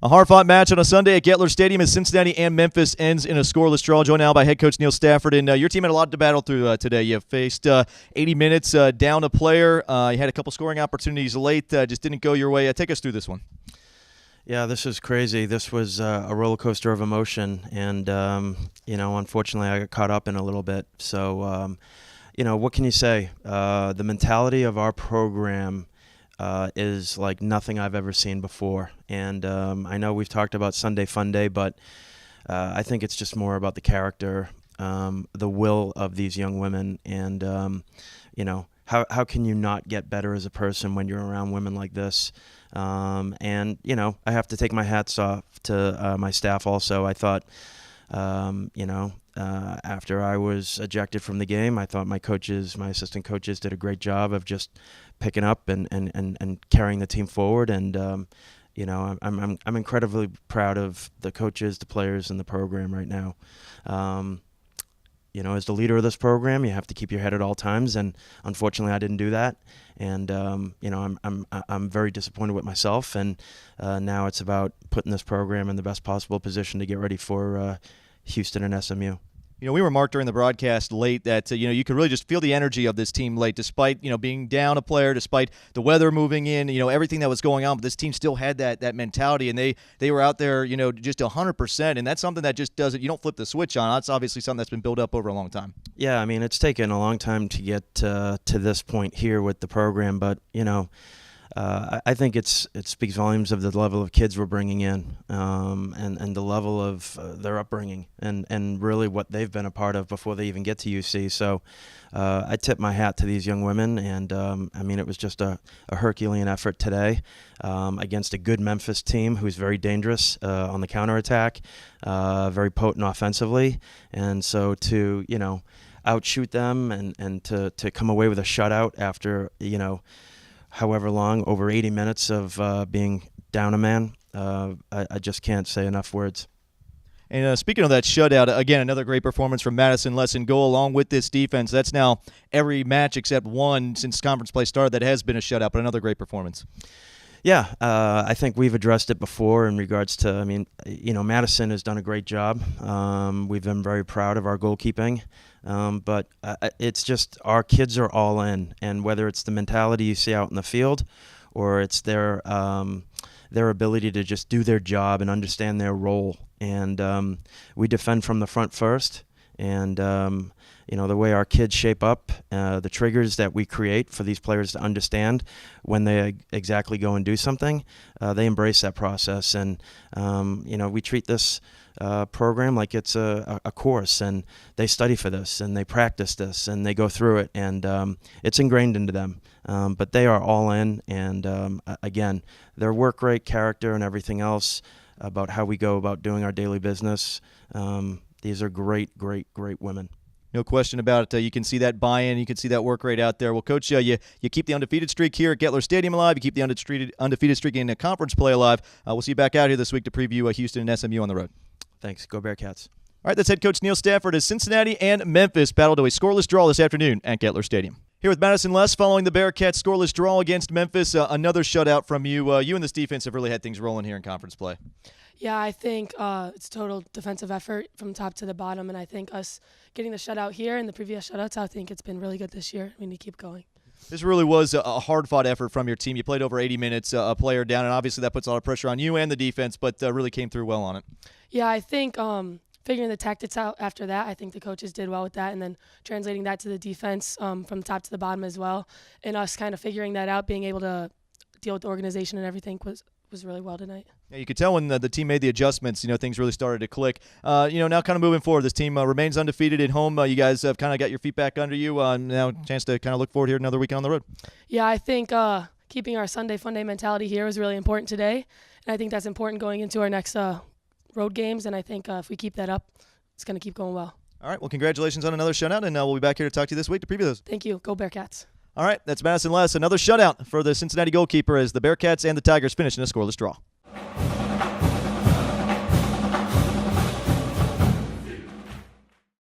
A hard-fought match on a Sunday at Gettler Stadium as Cincinnati and Memphis ends in a scoreless draw. Joined now by head coach Neil Stafford. And your team had a lot to battle through today. You faced 80 minutes down a player. You had a couple scoring opportunities late. Just didn't go your way. Take us through this one. Yeah, this is crazy. This was a roller coaster of emotion. And, unfortunately I got caught up in a little bit. So, what can you say? The mentality of our program is like nothing I've ever seen before. And I know we've talked about Sunday Fun Day, but I think it's just more about the character, the will of these young women. And, how can you not get better as a person when you're around women like this? I have to take my hats off to my staff also. I thought, after I was ejected from the game, I thought my assistant coaches did a great job of just picking up and carrying the team forward. And, I'm incredibly proud of the coaches, the players, and the program right now. As the leader of this program, you have to keep your head at all times, and unfortunately, I didn't do that. And I'm very disappointed with myself. And now it's about putting this program in the best possible position to get ready for Houston and SMU. We remarked during the broadcast late that, you could really just feel the energy of this team late, despite, being down a player, despite the weather moving in, everything that was going on. But this team still had that mentality, and they were out there, just 100%. And that's something that just doesn't, you don't flip the switch on. That's obviously something that's been built up over a long time. Yeah, I mean, it's taken a long time to get to this point here with the program. But, I think it speaks volumes of the level of kids we're bringing in, and the level of their upbringing, and really what they've been a part of before they even get to UC. So I tip my hat to these young women, and it was just a Herculean effort today against a good Memphis team who's very dangerous on the counterattack, very potent offensively. And so to outshoot them and to come away with a shutout after however long, over 80 minutes of being down a man, I just can't say enough words. And speaking of that shutout, again, another great performance from Madison less and goal along with this defense. That's now every match except one since conference play started that has been a shutout, but another great performance. Yeah, I think we've addressed it before in regards to, Madison has done a great job. We've been very proud of our goalkeeping. But it's just our kids are all in, and whether it's the mentality you see out in the field or it's their ability to just do their job and understand their role. And we defend from the front first, and the way our kids shape up, the triggers that we create for these players to understand when they exactly go and do something, they embrace that process. And, we treat this program like it's a course, and they study for this, and they practice this, and they go through it, and it's ingrained into them. But they are all in, and again, their work rate, character, and everything else about how we go about doing our daily business, these are great, great, great women. No question about it. You can see that buy-in. You can see that work rate out there. Well, Coach, you keep the undefeated streak here at Gettler Stadium alive. You keep the undefeated streak in conference play alive. We'll see you back out here this week to preview Houston and SMU on the road. Thanks. Go Bearcats. All right, that's head coach Neil Stafford as Cincinnati and Memphis battle to a scoreless draw this afternoon at Gettler Stadium. Here with Madison Les following the Bearcats' scoreless draw against Memphis. Another shutout from you. You and this defense have really had things rolling here in conference play. Yeah, I think it's total defensive effort from top to the bottom, and I think us getting the shutout here and the previous shutouts, I think it's been really good this year. We need to keep going. This really was a hard-fought effort from your team. You played over 80 minutes, a player down, and obviously that puts a lot of pressure on you and the defense, but really came through well on it. Yeah, I think figuring the tactics out after that, I think the coaches did well with that, and then translating that to the defense from top to the bottom as well, and us kind of figuring that out, being able to deal with the organization and everything was really well tonight. Yeah, you could tell when the team made the adjustments, things really started to click. Now kind of moving forward, this team remains undefeated at home. You guys have kind of got your feet back under you. Now a chance to kind of look forward here another weekend on the road. Yeah, I think keeping our Sunday Fun Day mentality here was really important today, and I think that's important going into our next road games, and I think if we keep that up, it's going to keep going well. All right, well, congratulations on another shutout, and we'll be back here to talk to you this week to preview those. Thank you. Go Bearcats. All right, that's Madison Les. Another shutout for the Cincinnati goalkeeper as the Bearcats and the Tigers finish in a scoreless draw.